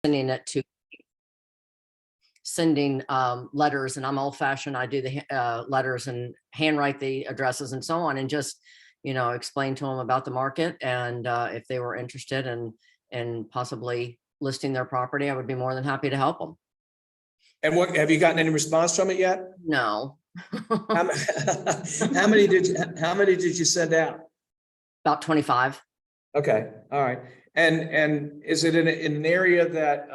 sending it to letters, and I'm old fashioned. I do the letters and handwrite the addresses and so on, and just, explain to them about the market. And if they were interested in possibly listing their property, I would be more than happy to help them. And what, have you gotten any response from it yet? No. How many did you send out? About 25. Okay, all right. And is it in an area that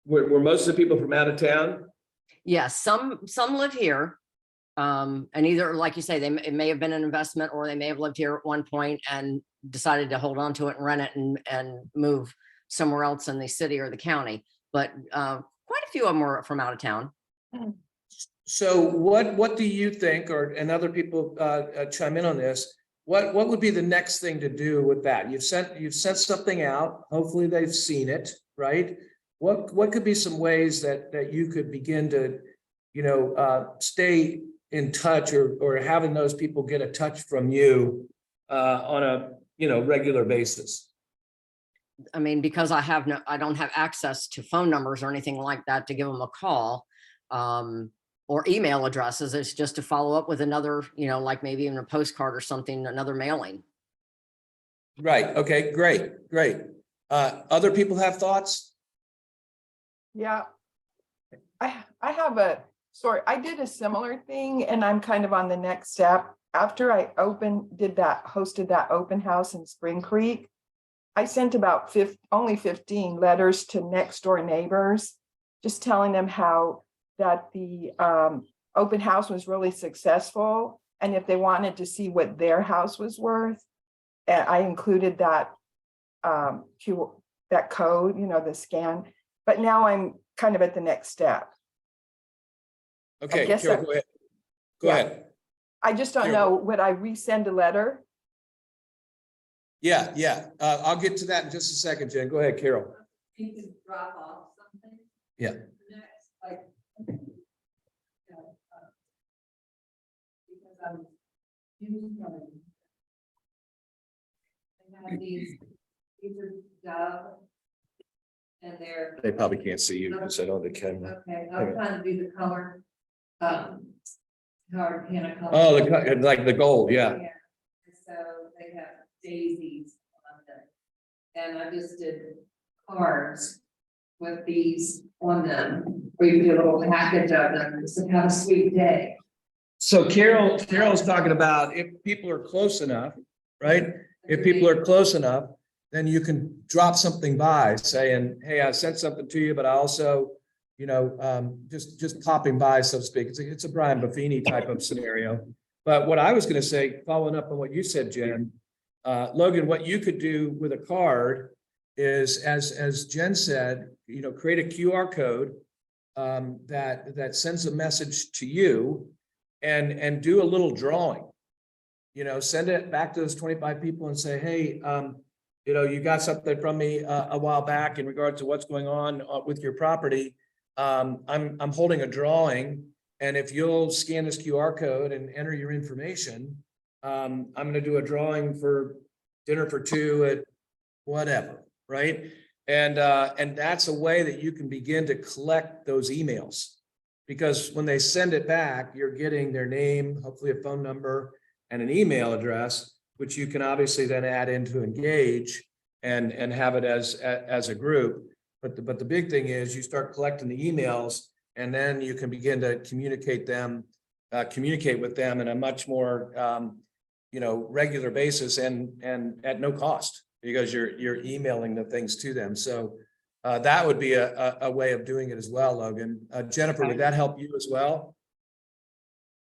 where most of the people from out of town? Yes, some live here. And either, like you say, it may have been an investment, or they may have lived here at one point and decided to hold on to it and rent it and move somewhere else in the city or the county. But quite a few of them were from out of town. So what do you think, and other people chime in on this, what would be the next thing to do with that? You've sent something out, hopefully they've seen it, right? What could be some ways that you could begin to, stay in touch, or having those people get a touch from you on a, regular basis? I mean, because I don't have access to phone numbers or anything like that to give them a call, or email addresses. It's just to follow up with another, like maybe even a postcard or something, another mailing. Right. Okay, great. Other people have thoughts? Yeah. I did a similar thing, and I'm kind of on the next step. After I hosted that open house in Spring Creek, I sent about only 15 letters to next door neighbors, just telling them how that the open house was really successful, and if they wanted to see what their house was worth, and I included that that code, the scan. But now I'm kind of at the next step. Okay, Carol, go ahead. Go ahead. I just don't know. Would I resend a letter? Yeah. I'll get to that in just a second, Jen. Go ahead, Carol. You can drop off something. Yeah. Next, like, because I'm using them. They have these are Dove, and they're. They probably can't see you because I know they can. Okay, I'm trying to do the color, hard panna color. Oh, like the gold, yeah. Yeah. So they have daisies on them, and I just did cards with these on them, where you do a little package of them. So have a sweet day. So Carol's talking about if people are close enough, right? If people are close enough, then you can drop something by saying, hey, I sent something to you, but I also, just popping by, so to speak. It's a Brian Buffini type of scenario. But what I was going to say, following up on what you said, Jen, Logan, what you could do with a card is, as Jen said, create a QR code that sends a message to you, and do a little drawing. Send it back to those 25 people and say, hey, you got something from me a while back in regard to what's going on with your property. I'm holding a drawing, and if you'll scan this QR code and enter your information, I'm going to do a drawing for dinner for two at whatever, right? And that's a way that you can begin to collect those emails, because when they send it back, you're getting their name, hopefully a phone number, and an email address, which you can obviously then add into Engage and have it as a group. But the big thing is you start collecting the emails, and then you can begin to communicate with them in a much more regular basis and at no cost, because you're emailing the things to them. So that would be a way of doing it as well, Logan. Jennifer, would that help you as well?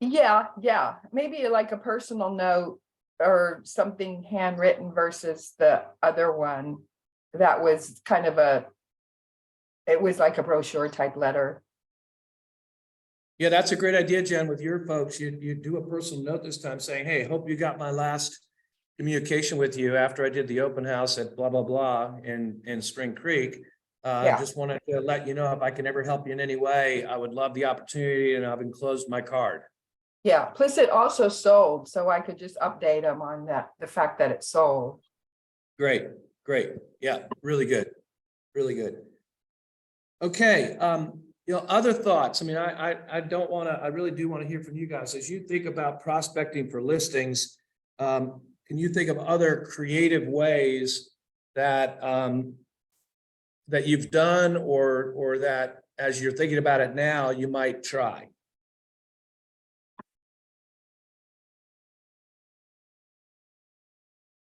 Yeah. Maybe like a personal note or something handwritten versus the other one that was kind of it was like a brochure type letter. Yeah, that's a great idea, Jen. With your folks, you do a personal note this time saying, hey, hope you got my last communication with you after I did the open house at blah, blah, blah in Spring Creek. Just wanted to let you know if I can ever help you in any way, I would love the opportunity, and I've enclosed my card. Yeah, plus it also sold, so I could just update them on the fact that it sold. Great. Great. Yeah, really good. Really good. Okay, other thoughts. I mean, I don't want to, I really do want to hear from you guys. As you think about prospecting for listings, can you think of other creative ways that that you've done or that as you're thinking about it now, you might try?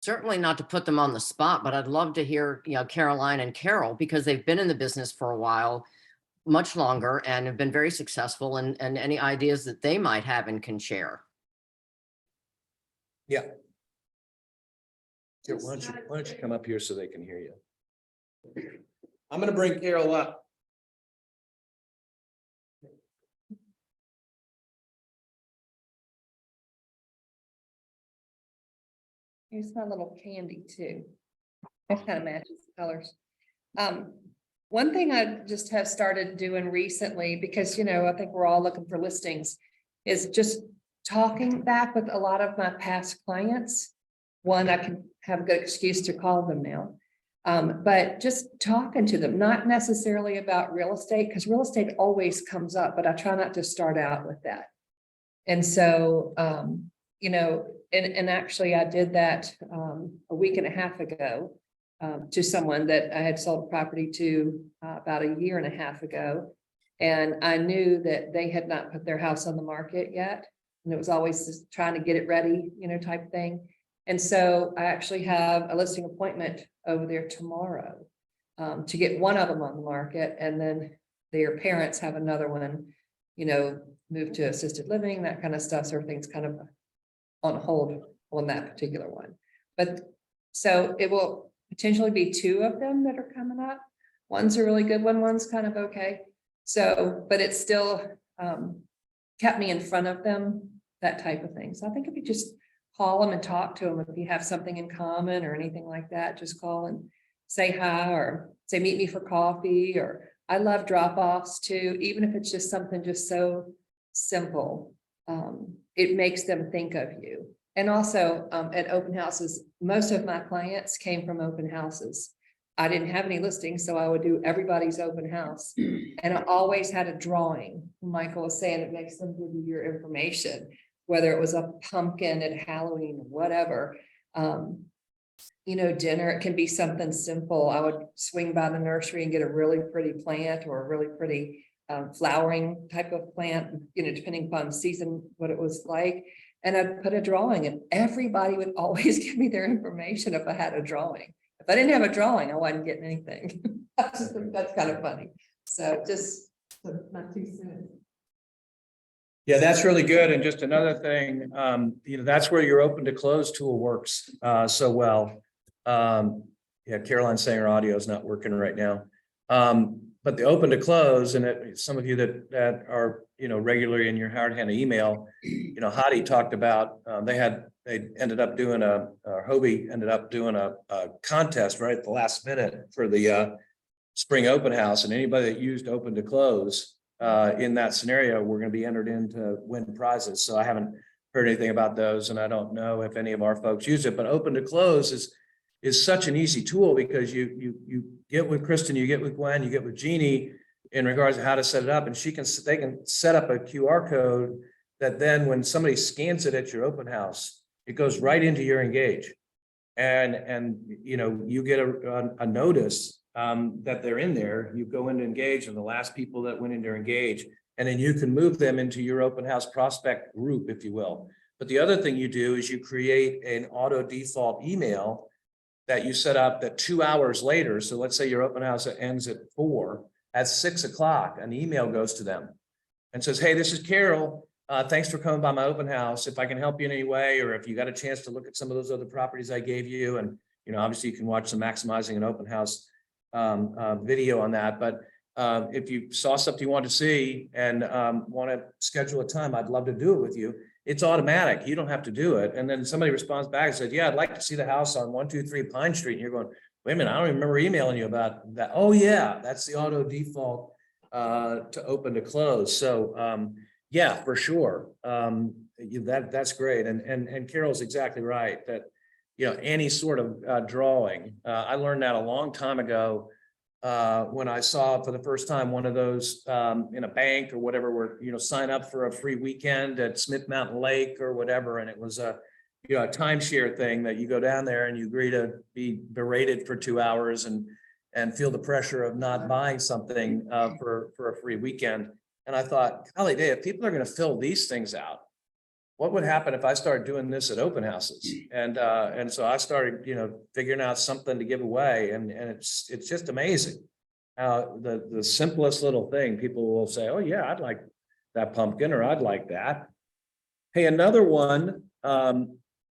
Certainly not to put them on the spot, but I'd love to hear, Caroline and Carol, because they've been in the business for a while, much longer, and have been very successful, and any ideas that they might have and can share. Yeah. Here, why don't you come up here so they can hear you? I'm going to bring Carol up. Here's my little candy too. It kind of matches the colors. One thing I just have started doing recently, because, I think we're all looking for listings, is just talking back with a lot of my past clients. One, I can have a good excuse to call them now. But just talking to them, not necessarily about real estate, because real estate always comes up, but I try not to start out with that. And so, and actually I did that a week and a half ago to someone that I had sold property to about a year and a half ago. And I knew that they had not put their house on the market yet. And it was always just trying to get it ready, type thing. And so I actually have a listing appointment over there tomorrow to get one of them on the market. And then their parents have another one, move to assisted living, that kind of stuff. So everything's kind of on hold on that particular one. But so it will potentially be two of them that are coming up. One's a really good one, one's kind of okay. So, but it's still kept me in front of them, that type of thing. So I think if you just call them and talk to them, if you have something in common or anything like that, just call and say hi or say, meet me for coffee. Or I love drop-offs too, even if it's just something just so simple. It makes them think of you. And also at open houses, most of my clients came from open houses. I didn't have any listings, so I would do everybody's open house. And I always had a drawing. Michael was saying it makes them give you your information, whether it was a pumpkin at Halloween, whatever. Dinner, it can be something simple. I would swing by the nursery and get a really pretty plant or a really pretty flowering type of plant, depending upon season, what it was like. And I'd put a drawing, and everybody would always give me their information if I had a drawing. If I didn't have a drawing, I wasn't getting anything. That's kind of funny. So just not too soon. Yeah, that's really good. And just another thing, that's where your open to close tool works so well. Yeah, Caroline's saying her audio is not working right now. But the open to close, and some of you that are, regularly in your Howard Hanna email, Hadi talked about, they ended up doing Hobie ended up doing a contest right at the last minute for the spring open house, and anybody that used open to close in that scenario, we're going to be entered in to win prizes. So I haven't heard anything about those, and I don't know if any of our folks use it, but open to close is such an easy tool, because you get with Kristen, you get with Gwen, you get with Jeannie in regards to how to set it up, and they can set up a QR code that then when somebody scans it at your open house, it goes right into your Engage, and you get a notice that they're in there. You go into Engage, and the last people that went into Engage, and then you can move them into your open house prospect group, if you will. But the other thing you do is you create an auto default email that you set up that 2 hours later. So let's say your open house ends at 4, at 6 o'clock, an email goes to them and says, hey, this is Carol. Thanks for coming by my open house. If I can help you in any way, or if you got a chance to look at some of those other properties I gave you, and obviously you can watch the Maximizing an Open House video on that. But if you saw something you want to see and want to schedule a time, I'd love to do it with you. It's automatic. You don't have to do it. And then somebody responds back and says, yeah, I'd like to see the house on 123 Pine Street. And you're going, wait a minute, I don't even remember emailing you about that. Oh yeah, that's the auto default to open to close. So yeah, for sure. That's great. And Carol's exactly right that any sort of drawing. I learned that a long time ago when I saw for the first time one of those in a bank or whatever, where, sign up for a free weekend at Smith Mountain Lake or whatever. And it was a timeshare thing that you go down there and you agree to be berated for 2 hours and feel the pressure of not buying something for a free weekend. And I thought, golly day, if people are going to fill these things out, what would happen if I started doing this at open houses? And so I started, figuring out something to give away. And it's just amazing how the simplest little thing, people will say, oh yeah, I'd like that pumpkin, or I'd like that. Hey, another one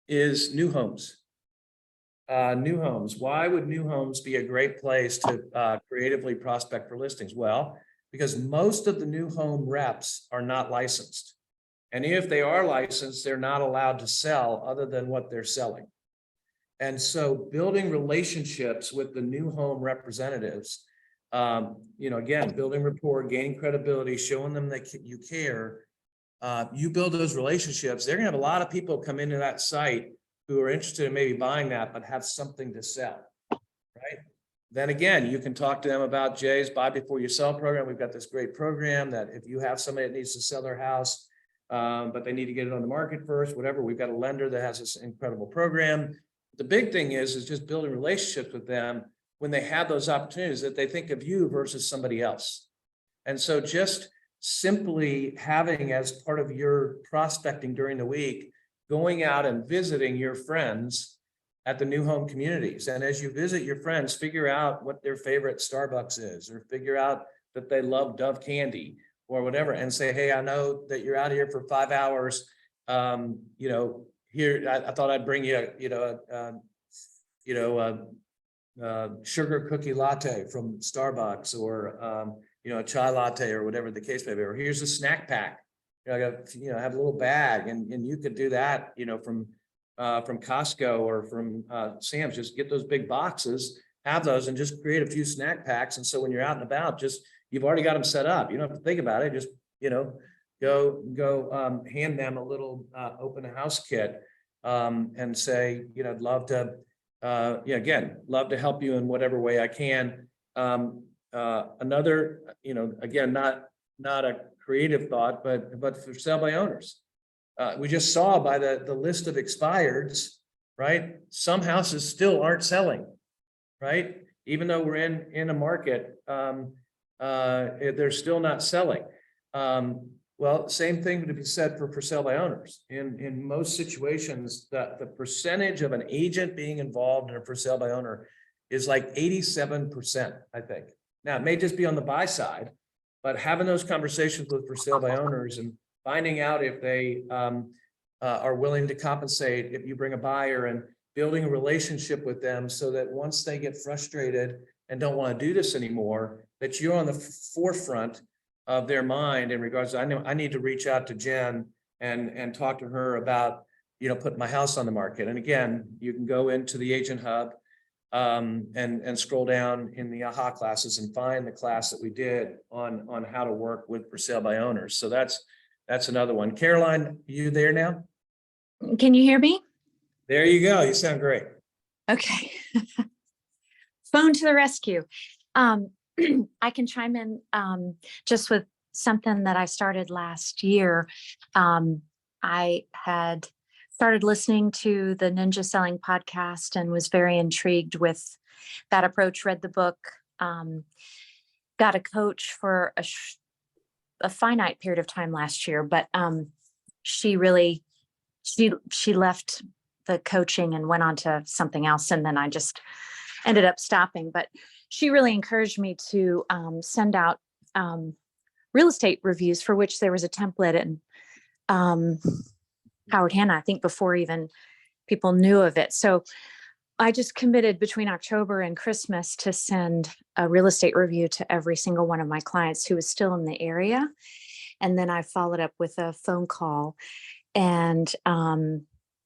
is new homes. New homes. Why would new homes be a great place to creatively prospect for listings? Well, because most of the new home reps are not licensed. And if they are licensed, they're not allowed to sell other than what they're selling. And so building relationships with the new home representatives, again, building rapport, gaining credibility, showing them that you care. You build those relationships, they're gonna have a lot of people come into that site who are interested in maybe buying that, but have something to sell, right? Then again, you can talk to them about Jay's Buy Before You Sell program. We've got this great program that if you have somebody that needs to sell their house, but they need to get it on the market first, whatever, we've got a lender that has this incredible program. The big thing is just building relationships with them when they have those opportunities, that they think of you versus somebody else. And so just simply having, as part of your prospecting during the week, going out and visiting your friends at the new home communities. And as you visit your friends, figure out what their favorite Starbucks is, or figure out that they love Dove candy or whatever, and say, hey, I know that you're out here for 5 hours. Here, I thought I'd bring you, sugar cookie latte from Starbucks, or, a chai latte, or whatever the case may be, or here's a snack pack. I got, have a little bag, and you could do that, from Costco or from Sam's. Just get those big boxes, have those, and just create a few snack packs. And so when you're out and about, you've already got them set up. You don't have to think about it. Just, go hand them a little open house kit and say, I'd love to, love to help you in whatever way I can. Another, again, not a creative thought, but for sale by owners. We just saw by the list of expireds, right? Some houses still aren't selling, right? Even though we're in a market, they're still not selling. Well, same thing to be said for sale by owners. In most situations, the percentage of an agent being involved in a for sale by owner is like 87%, I think. Now, it may just be on the buy side, but having those conversations with for sale by owners and finding out if they are willing to compensate if you bring a buyer, and building a relationship with them so that once they get frustrated and don't want to do this anymore, that you're on the forefront of their mind in regards to, I need to reach out to Jen and talk to her about, putting my house on the market. And again, you can go into the Agent Hub and scroll down in the AHA classes and find the class that we did on how to work with for sale by owners. So that's another one. Caroline, you there now? Can you hear me? There you go. You sound great. Okay. Phone to the rescue. I can chime in just with something that I started last year. I had started listening to the Ninja Selling podcast and was very intrigued with that approach, read the book, got a coach for a finite period of time last year, but she left the coaching and went on to something else. And then I just ended up stopping, but she really encouraged me to send out real estate reviews, for which there was a template, and Howard Hanna, I think, before even people knew of it. So I just committed between October and Christmas to send a real estate review to every single one of my clients who was still in the area. And then I followed up with a phone call, and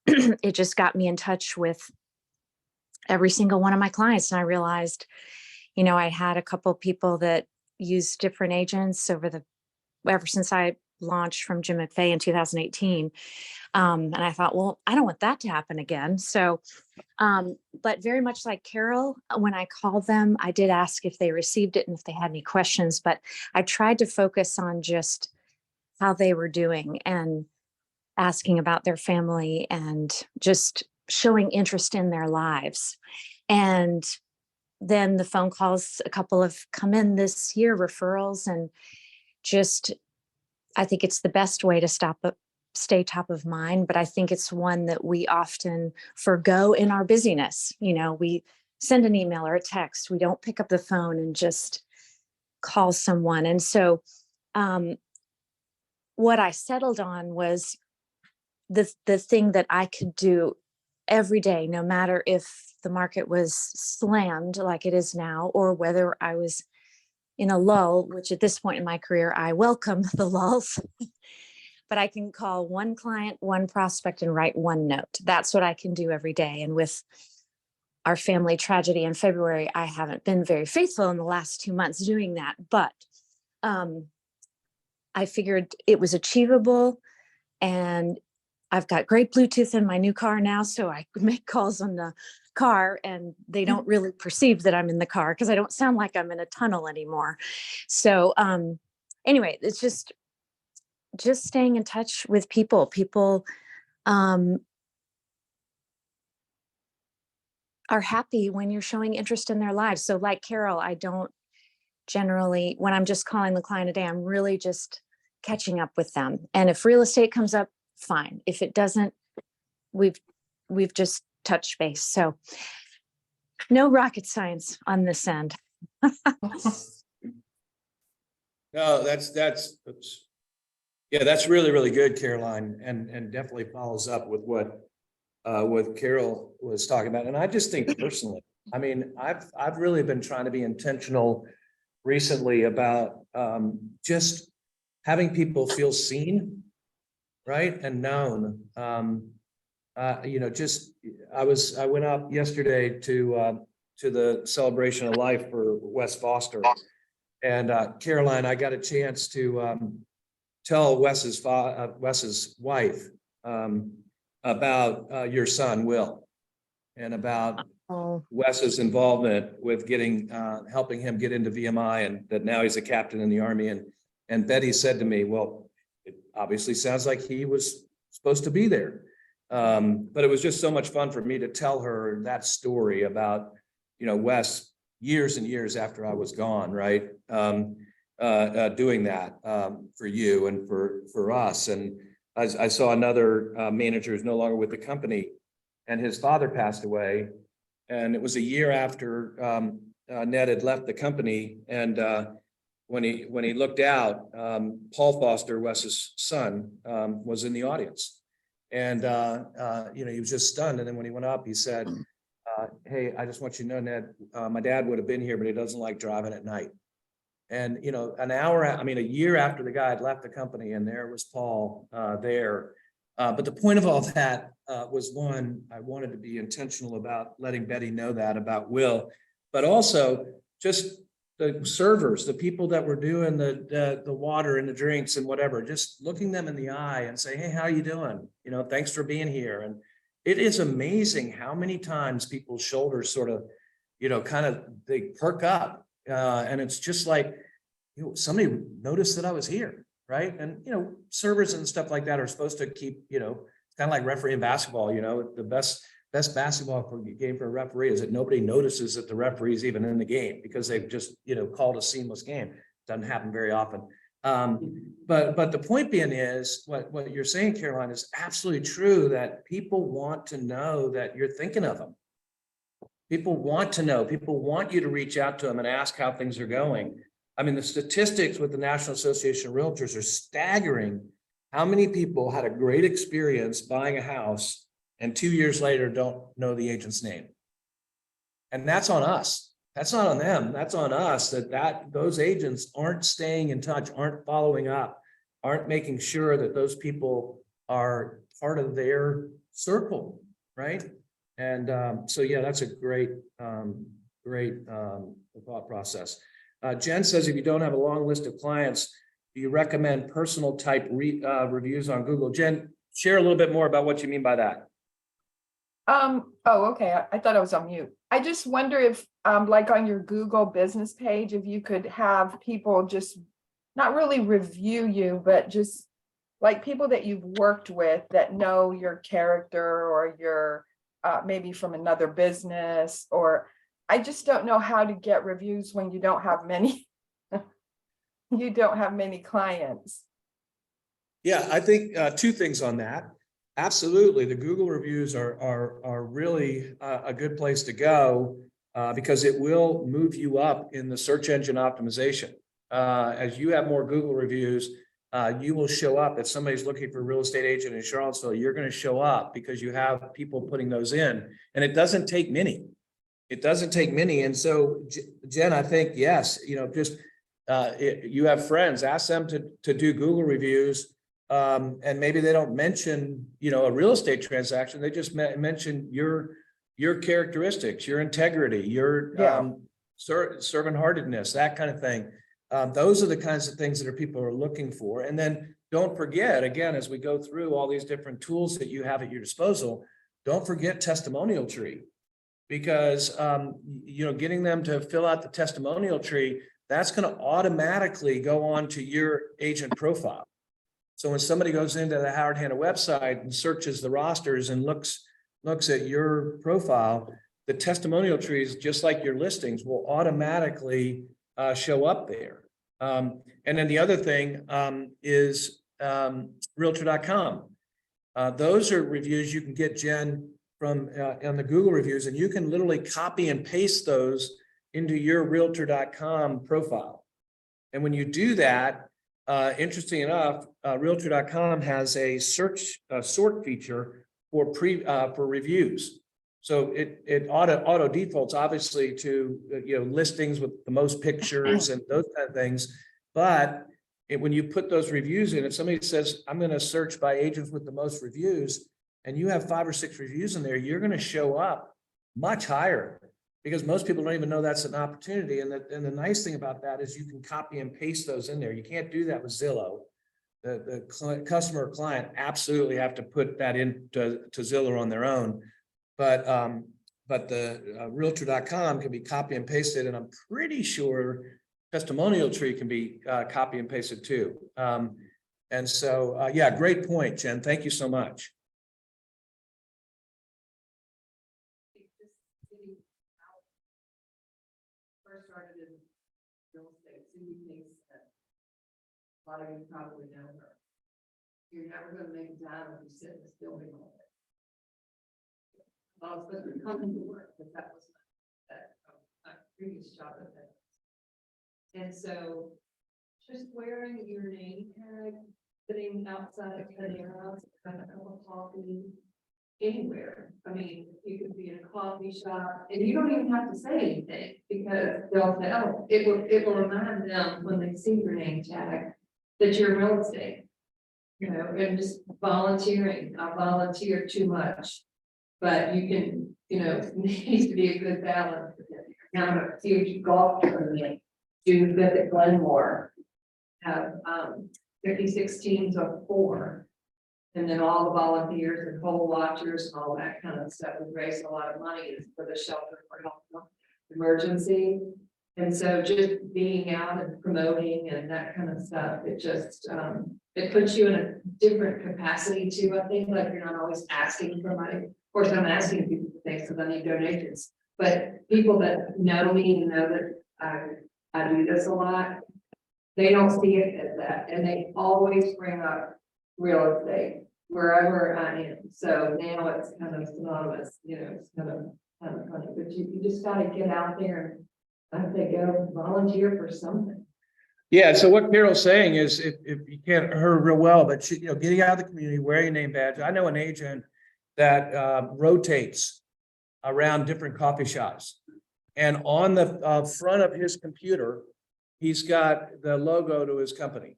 it just got me in touch with every single one of my clients. And I realized, I had a couple of people that used different agents ever since I launched from Jim McVeigh in 2018. And I thought, well, I don't want that to happen again. So, but very much like Carol, when I called them, I did ask if they received it and if they had any questions, but I tried to focus on just how they were doing and asking about their family and just showing interest in their lives. And then the phone calls, a couple have come in this year, referrals, and just, I think it's the best way to stay top of mind, but I think it's one that we often forgo in our busyness. You know, we send an email or a text, we don't pick up the phone and just call someone. And so what I settled on was the thing that I could do every day, no matter if the market was slammed like it is now, or whether I was in a lull, which at this point in my career, I welcome the lulls. But I can call one client, one prospect, and write one note. That's what I can do every day. And with our family tragedy in February, I haven't been very faithful in the last 2 months doing that. But I figured it was achievable. And I've got great Bluetooth in my new car now, so I make calls on the car and they don't really perceive that I'm in the car because I don't sound like I'm in a tunnel anymore. So anyway, it's just staying in touch with people. People are happy when you're showing interest in their lives. So like Carol, I don't generally, when I'm just calling the client a day, I'm really just catching up with them. And if real estate comes up, fine. If it doesn't, we've just touched base. So no rocket science on this end. No, that's yeah, that's really, really good, Caroline, and definitely follows up with what Carol was talking about. And I just think personally, I mean, I've really been trying to be intentional recently about just having people feel seen, right, and known. You know, just I went up yesterday to the celebration of life for Wes Foster, and Caroline, I got a chance to tell Wes's wife about your son Will, and about Wes's involvement with helping him get into VMI, and that now he's a captain in the Army. And Betty said to me, well, it obviously sounds like he was supposed to be there. But it was just so much fun for me to tell her that story about, you know, Wes years and years after I was gone, right? Doing that for you and for us. And I saw another manager who's no longer with the company, and his father passed away. And it was a year after Ned had left the company. And when he looked out, Paul Foster, Wes's son, was in the audience. And you know, he was just stunned. And then when he went up, he said, hey, I just want you to know, Ned, my dad would have been here, but he doesn't like driving at night. And, you know, a year after the guy had left the company, and there was Paul there. But the point of all that was, one, I wanted to be intentional about letting Betty know that about Will, but also just the servers, the people that were doing the water and the drinks and whatever, just looking them in the eye and say, hey, how you doing? You know, thanks for being here. And it is amazing how many times people's shoulders sort of, you know, kind of, they perk up. And it's just like, you know, somebody noticed that I was here, right? And, you know, servers and stuff like that are supposed to keep, you know, it's kind of like refereeing basketball. You know, the best basketball game for a referee is that nobody notices that the referee's even in the game, because they've just, you know, called a seamless game. Doesn't happen very often. But the point being is, what you're saying, Caroline, is absolutely true, that people want to know that you're thinking of them. People want to know, people want you to reach out to them and ask how things are going. I mean, the statistics with the National Association of Realtors are staggering. How many people had a great experience buying a house and 2 years later don't know the agent's name? And that's on us. That's not on them. That's on us, that those agents aren't staying in touch, aren't following up, aren't making sure that those people are part of their circle, right? And so, yeah, that's a great thought process. Jen says, if you don't have a long list of clients, do you recommend personal type reviews on Google? Jen, share a little bit more about what you mean by that. Oh, okay. I thought I was on mute. I just wonder if, like on your Google business page, if you could have people just not really review you, but just like people that you've worked with that know your character or your, maybe from another business, or I just don't know how to get reviews when you don't have many, you don't have many clients. Yeah, I think two things on that. Absolutely, the Google reviews are really a good place to go because it will move you up in the search engine optimization. As you have more Google reviews, you will show up. If somebody's looking for a real estate agent in Charlottesville, you're going to show up because you have people putting those in, and it doesn't take many. It doesn't take many, and so Jen, I think yes, just you have friends, ask them to do Google reviews. And maybe they don't mention, a real estate transaction. They just mention your characteristics, your integrity, your servant-heartedness, that kind of thing. Those are the kinds of things that people are looking for. And then don't forget, again, as we go through all these different tools that you have at your disposal, don't forget testimonial tree, because getting them to fill out the testimonial tree, that's going to automatically go on to your agent profile. So when somebody goes into the Howard Hanna website and searches the rosters and looks at your profile, the testimonial trees, just like your listings, will automatically show up there. And then the other thing is Realtor.com. Those are reviews you can get, Jen, from on the Google reviews, and you can literally copy and paste those into your Realtor.com profile. And when you do that, interesting enough, Realtor.com has a sort feature for reviews. So it auto defaults obviously to listings with the most pictures and those kind of things. But when you put those reviews in, if somebody says, I'm going to search by agents with the most reviews, and you have 5 or 6 reviews in there, you're going to show up much higher, because most people don't even know that's an opportunity. And the nice thing about that is you can copy and paste those in there. You can't do that with Zillow. The customer or client absolutely have to put that into Zillow on their own. But the Realtor.com can be copy and pasted, and I'm pretty sure testimonial tree can be copy and pasted too. And so, yeah, great point, Jen. Thank you so much. First started in real estate, Cindy thinks that a lot of you probably know her. You're never gonna make a dime if you sit in this building all day. I was supposed to come into work, but that was my previous job at that. And so just wearing your name tag, sitting outside of Panera, having a cup of coffee, anywhere. I mean, you could be in a coffee shop and you don't even have to say anything, because they'll know. It will remind them when they see your name tag that you're real estate. And just volunteering. I volunteer too much, but you can, it needs to be a good balance. Now I'm a huge golf tournament, do that at Glenmore, have 56 teams of 4. And then all the volunteers and poll watchers and all that kind of stuff. We raise a lot of money for the shelter for health emergency. And so just being out and promoting and that kind of stuff, it just, it puts you in a different capacity too. I think, like, you're not always asking for money. Of course, I'm asking people for things because I need donations, but people that know me and know that I do this a lot, they don't see it as that. And they always bring up real estate wherever I am. So now it's kind of synonymous, it's kind of funny, but you just got to get out there and I think go volunteer for something. Yeah, so what Carol's saying is, if you can't hear her real well, but getting out of the community, wearing your name badge. I know an agent that rotates around different coffee shops, and on the front of his computer, he's got the logo to his company.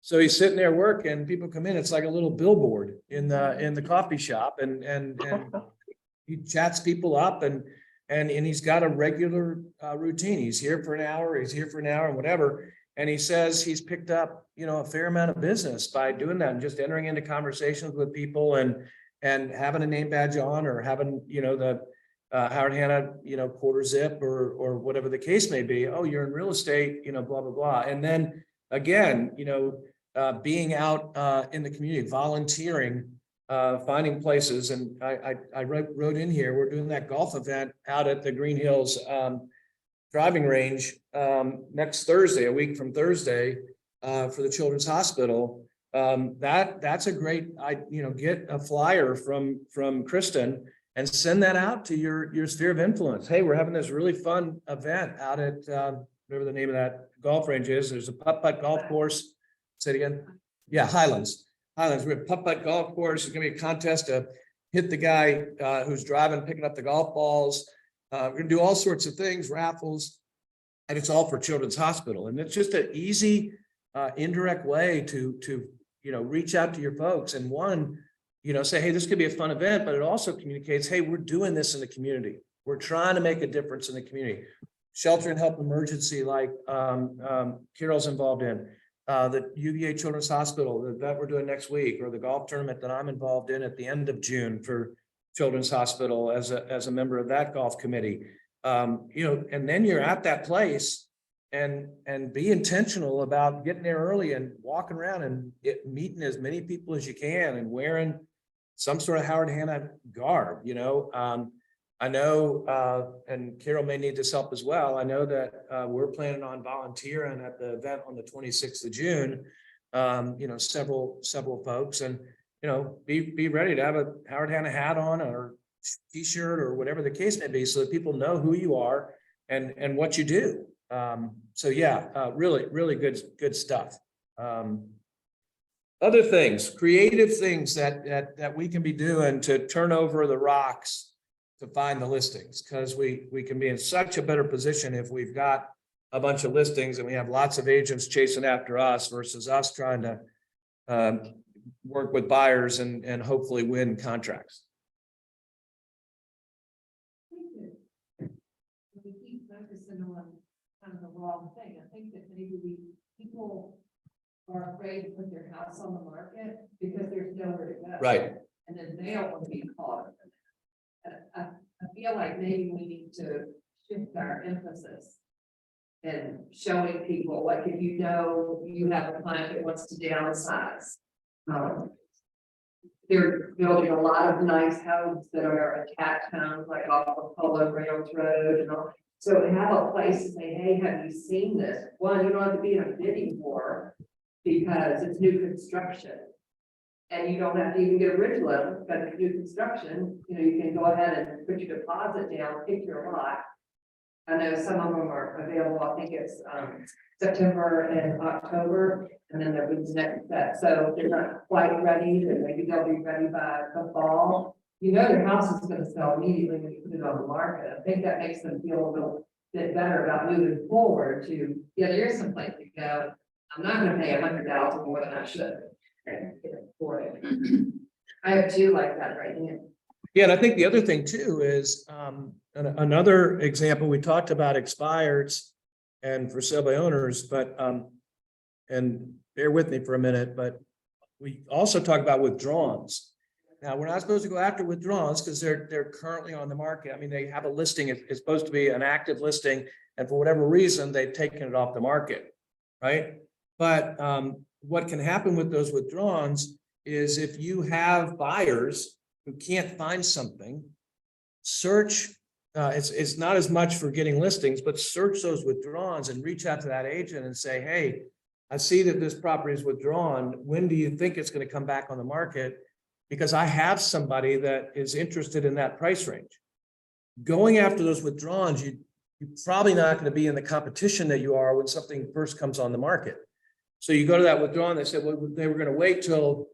So he's sitting there working, people come in, it's like a little billboard in the coffee shop, and he chats people up, and he's got a regular routine. He's here for an hour, and whatever. And he says he's picked up, a fair amount of business by doing that and just entering into conversations with people and having a name badge on or having, the Howard Hanna, quarter zip or whatever the case may be. Oh, you're in real estate, blah, blah, blah. And then again, being out in the community, volunteering, finding places. And I wrote in here, we're doing that golf event out at the Green Hills driving range next Thursday, a week from Thursday, for the Children's Hospital. That's a great, get a flyer from Kristen and send that out to your sphere of influence. Hey, we're having this really fun event out at whatever the name of that golf range is. There's a putt-putt golf course. Say it again. Yeah, Highlands. We're at putt-putt golf course. It's gonna be a contest to hit the guy who's driving, picking up the golf balls. We're gonna do all sorts of things, raffles, and it's all for Children's Hospital. And it's just an easy, indirect way to reach out to your folks and say, hey, this could be a fun event, but it also communicates, hey, we're doing this in the community. We're trying to make a difference in the community. Shelter and help emergency, like Carol's involved in, the UVA Children's Hospital that we're doing next week, or the golf tournament that I'm involved in at the end of June for Children's Hospital as a member of that golf committee. And then you're at that place and be intentional about getting there early and walking around and meeting as many people as you can and wearing some sort of Howard Hanna garb. I know, and Carol may need this help as well. I know that we're planning on volunteering at the event on the 26th of June. Several folks, and be ready to have a Howard Hanna hat on or t-shirt or whatever the case may be, so that people know who you are and what you do. Really good stuff. Other things, creative things that we can be doing to turn over the rocks to find the listings, because we can be in such a better position if we've got a bunch of listings and we have lots of agents chasing after us versus us trying to work with buyers and hopefully win contracts. We keep focusing on kind of the wrong thing. I think that maybe people are afraid to put their house on the market because there's nowhere to go. Right. And then they don't want to be caught. I feel like maybe we need to shift our emphasis and showing people, like, if you have a client that wants to downsize, they're building a lot of nice homes that are attached homes, like off of Polo Grounds Road and all. So to have a place to say, hey, have you seen this? One, you don't have to be in a bidding war because it's new construction. And you don't have to even get a bridge loan, because it's new construction, you can go ahead and put your deposit down, pick your lot. I know some of them are available, I think it's September and October, and then there was next set. So if they're not quite ready, then maybe they'll be ready by the fall. Their house is gonna sell immediately when you put it on the market. I think that makes them feel a little bit better about moving forward to, there is some place to go. I'm not gonna pay $100,000 more than I should. For it. I have two like that right now. Yeah, and I think the other thing too is another example, we talked about expireds and for sale by owners, but and bear with me for a minute, but we also talk about withdrawals. Now, we're not supposed to go after withdrawals because they're currently on the market. I mean, they have a listing, it's supposed to be an active listing, and for whatever reason, they've taken it off the market, right? But what can happen with those withdrawals is if you have buyers who can't find something, search, it's not as much for getting listings, but search those withdrawals and reach out to that agent and say, hey, I see that this property is withdrawn. When do you think it's going to come back on the market? Because I have somebody that is interested in that price range. Going after those withdrawals, you're probably not going to be in the competition that you are when something first comes on the market. So you go to that withdrawal and they said, well, they were going to wait till,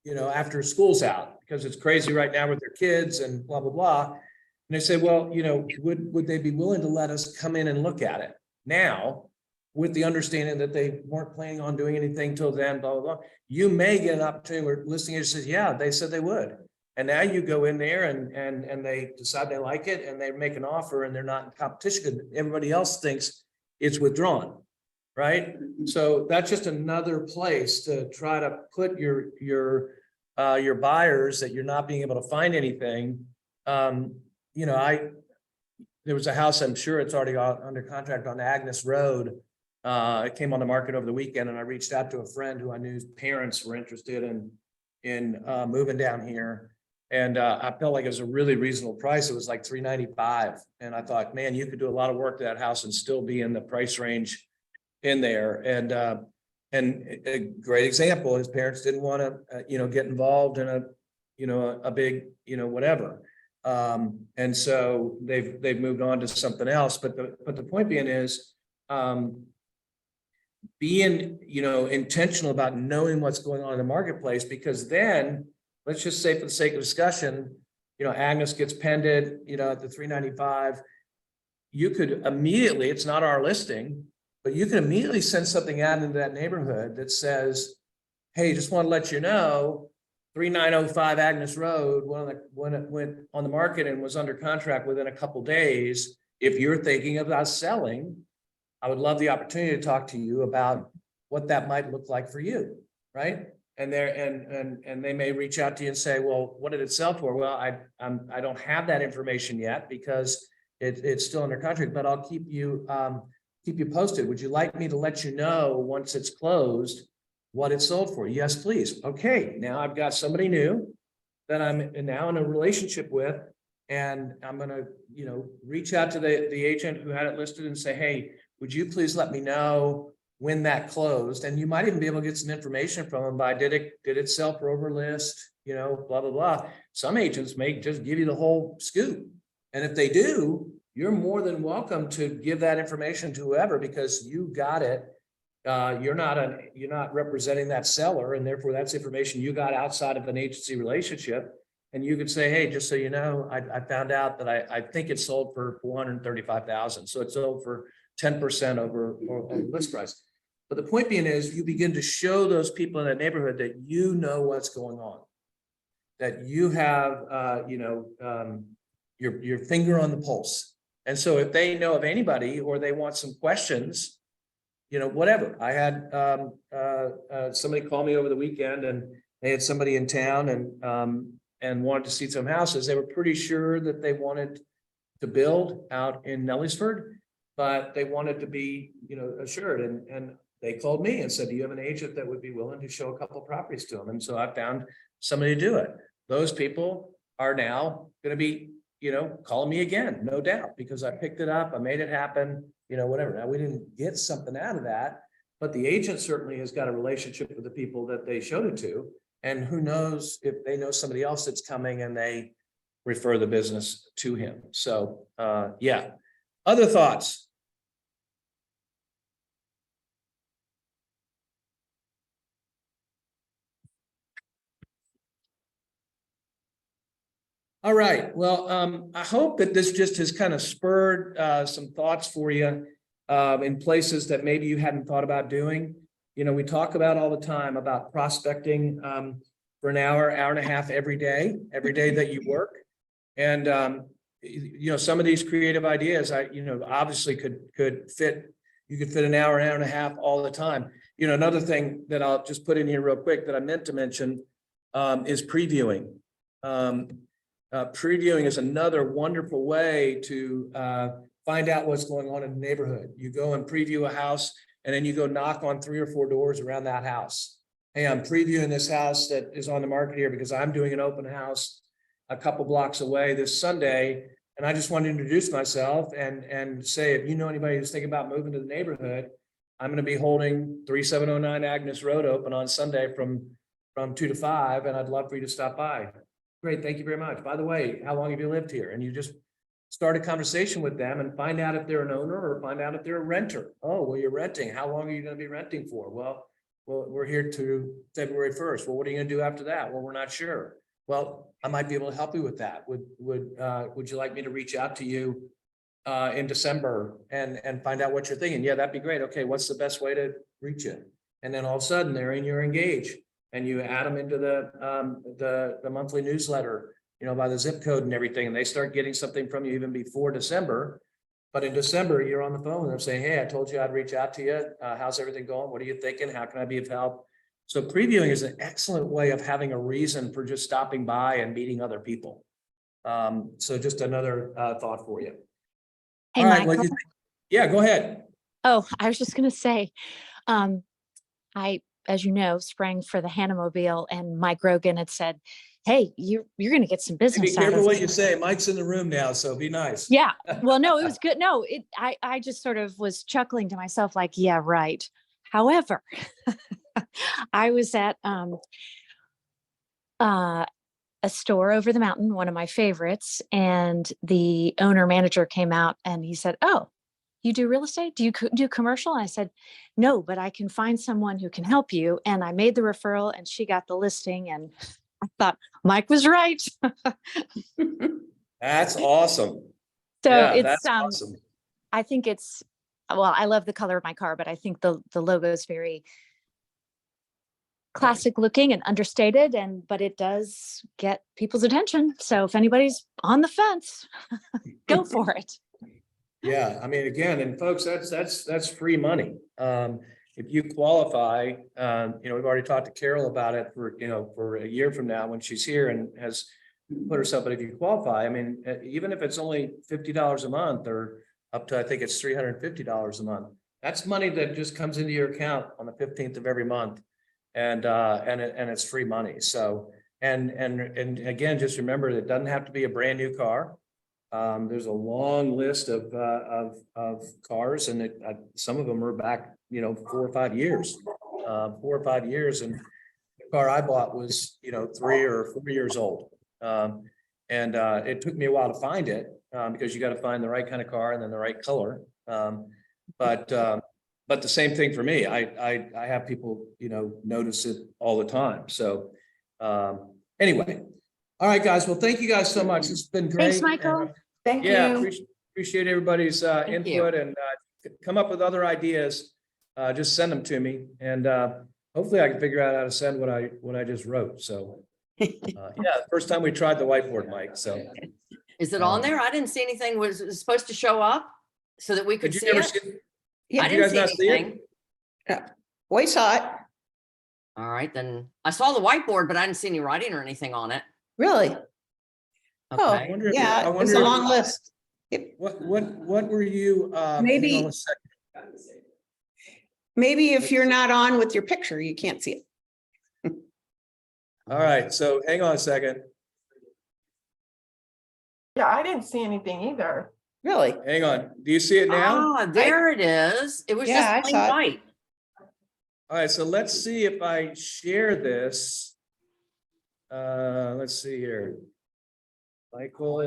after school's out because it's crazy right now with their kids and blah, blah, blah. And they said, well, would they be willing to let us come in and look at it now with the understanding that they weren't planning on doing anything till then, blah, blah, blah. You may get an opportunity where listing agent says, yeah, they said they would. And now you go in there and they decide they like it and they make an offer and they're not in competition because everybody else thinks it's withdrawn. right? So that's just another place to try to put your buyers that you're not being able to find anything. You know, there was a house, I'm sure it's already under contract on Agnes Road. It came on the market over the weekend, and I reached out to a friend who I knew's parents were interested in moving down here. And I felt like it was a really reasonable price. It was like $395. And I thought, man, you could do a lot of work to that house and still be in the price range in there. And a great example, his parents didn't want to, get involved in a big, whatever. And so they've moved on to something else. But the point being is, being, intentional about knowing what's going on in the marketplace, because then let's just say, for the sake of discussion, Agnes gets pended, at the $395. You could immediately, it's not our listing, but you can immediately send something out into that neighborhood that says, hey, just want to let you know, 3905 Agnes Road, when it went on the market and was under contract within a couple days, if you're thinking about selling, I would love the opportunity to talk to you about what that might look like for you, right? And they may reach out to you and say, well, what did it sell for? Well, I don't have that information yet because it's still under contract, but I'll keep you posted. Would you like me to let you know once it's closed what it sold for? Yes, please. Okay, now I've got somebody new that I'm now in a relationship with, and I'm gonna, reach out to the agent who had it listed and say, hey, would you please let me know when that closed? And you might even be able to get some information from them by, did it sell for over list, blah, blah, blah. Some agents may just give you the whole scoop. And if they do, you're more than welcome to give that information to whoever, because you got it. You're not representing that seller, and therefore that's information you got outside of an agency relationship. And you could say, hey, just so you know, I found out that I think it sold for $435,000. So it sold for 10% over list price. But the point being is, you begin to show those people in that neighborhood that you know what's going on, that you have, your finger on the pulse. And so if they know of anybody, or they want some questions, whatever. I had somebody call me over the weekend, and they had somebody in town and wanted to see some houses. They were pretty sure that they wanted to build out in Nelliesford, but they wanted to be, assured. And they called me and said, do you have an agent that would be willing to show a couple of properties to them? And so I found somebody to do it. Those people are now going to be, calling me again, no doubt, because I picked it up, I made it happen, whatever. Now, we didn't get something out of that, but the agent certainly has got a relationship with the people that they showed it to. And who knows if they know somebody else that's coming and they refer the business to him. So, yeah. Other thoughts? All right. Well, I hope that this just has kind of spurred some thoughts for you in places that maybe you hadn't thought about doing. We talk about all the time about prospecting for an hour and a half every day that you work. And, some of these creative ideas, obviously could fit, you could fit an hour and a half all the time. Another thing that I'll just put in here real quick that I meant to mention is previewing. Previewing is another wonderful way to find out what's going on in the neighborhood. You go and preview a house, and then you go knock on 3 or 4 doors around that house. Hey, I'm previewing this house that is on the market here because I'm doing an open house a couple blocks away this Sunday. And I just want to introduce myself and say, if you know anybody who's thinking about moving to the neighborhood, I'm going to be holding 3709 Agnes Road open on Sunday from 2 to 5. And I'd love for you to stop by. Great, thank you very much. By the way, how long have you lived here? And you just start a conversation with them and find out if they're an owner or find out if they're a renter. Oh, well, you're renting. How long are you going to be renting for? Well, we're here to February 1st. Well, what are you going to do after that? Well, we're not sure. Well, I might be able to help you with that. Would you like me to reach out to you in December and find out what you're thinking? Yeah, that'd be great. Okay, what's the best way to reach you? And then all of a sudden they're in your Engage, and you add them into the monthly newsletter, by the zip code and everything, and they start getting something from you even before December. But in December, you're on the phone with them saying, hey, I told you I'd reach out to you. How's everything going? What are you thinking? How can I be of help? So previewing is an excellent way of having a reason for just stopping by and meeting other people. So just another thought for you. Hey, All right, Michael. yeah, go ahead. Oh, I was just gonna say, I, as you know, sprang for the Hannah-mobile, and Mike Rogan had said, hey, you're gonna get some Hey, be business out careful of what it. you say. Mike's in the room now, so be nice. Yeah, well, no, it was good. No, I just sort of was chuckling to myself like, yeah, right. However, I was at a store over the mountain, one of my favorites, and the owner manager came out and he said, oh, you do real estate? Do you do commercial? And I said, no, but I can find someone who can help you. And I made the referral and she got the listing, and I thought Mike was right. That's awesome. So Yeah, it's, that's awesome. I think it's, well, I love the color of my car, but I think the logo is very classic looking and understated, but it does get people's attention. So if anybody's on the fence, go for it. Yeah, I mean, again, and folks, that's free money. If you qualify, we've already talked to Carol about it for a year from now when she's here and has put herself, but if you qualify, I mean, even if it's only $50 a month or up to, I think it's $350 a month, that's money that just comes into your account on the 15th of every month. And it's free money. So, and again, just remember, it doesn't have to be a brand new car. There's a long list of cars, and some of them are back, 4 or 5 years, 4 or 5 years. And the car I bought was, 3 or 4 years old. It took me a while to find it, because you got to find the right kind of car and then the right color. But the same thing for me. I have people, notice it all the time. So anyway, all right, guys. Well, thank you guys so much. It's been great. Thanks, Michael. Thank Yeah, you. appreciate everybody's Thank you. input, and come up with other ideas. Just send them to me, and hopefully I can figure out how to send what I just wrote. So yeah, first time we tried the whiteboard, Mike. So Is it on there? I didn't see anything. Was it supposed to show up so that we could did see you ever it? see? I Did you didn't guys see not see it? anything. We saw it, All right, then I saw the whiteboard, but I didn't see any writing or anything on it. really. Oh, Okay. wonder if- I yeah, it's wonder a if- long list. What were you? hang Maybe- on one second. Maybe if you're not on with your picture, you can't see it. All right, so hang on a second. Yeah, I didn't see anything either. Really? Hang on. Do you see it now? Ah, there it is. It was Yeah, I just saw plain it. white. All right, so let's see if I share this. Let's see here. Michael.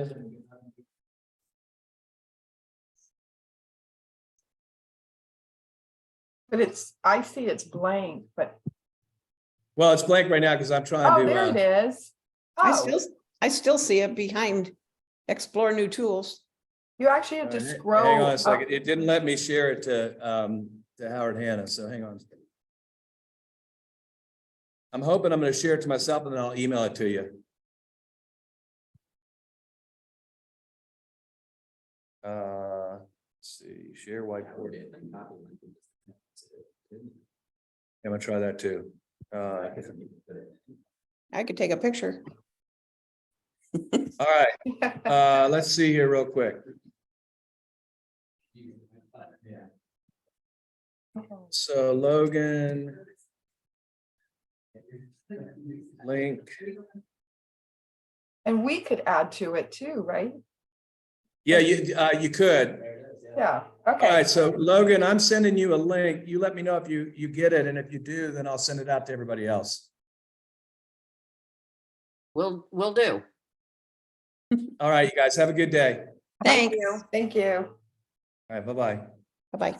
But I see it's blank, but, Well, it's blank right now because I'm trying oh, to. there it is. I Oh, still see it behind Explore New Tools. you actually have to Hang scroll. on a up. second. It didn't let me share it to Howard Hanna, so hang on. I'm hoping I'm going to share it to myself and then I'll email it to you. Let's see, share whiteboard. I'm gonna try that too. I could take a picture. All right, let's see here real quick. So Logan. Link. And we could add to it too, right? Yeah, you could. Yeah, All okay. right, so Logan, I'm sending you a link. You let me know if you get it, and if you do, then I'll send it out to everybody else. Will do. All right, you guys have a good day. Thanks. Thank you. All right, bye-bye. Bye-bye.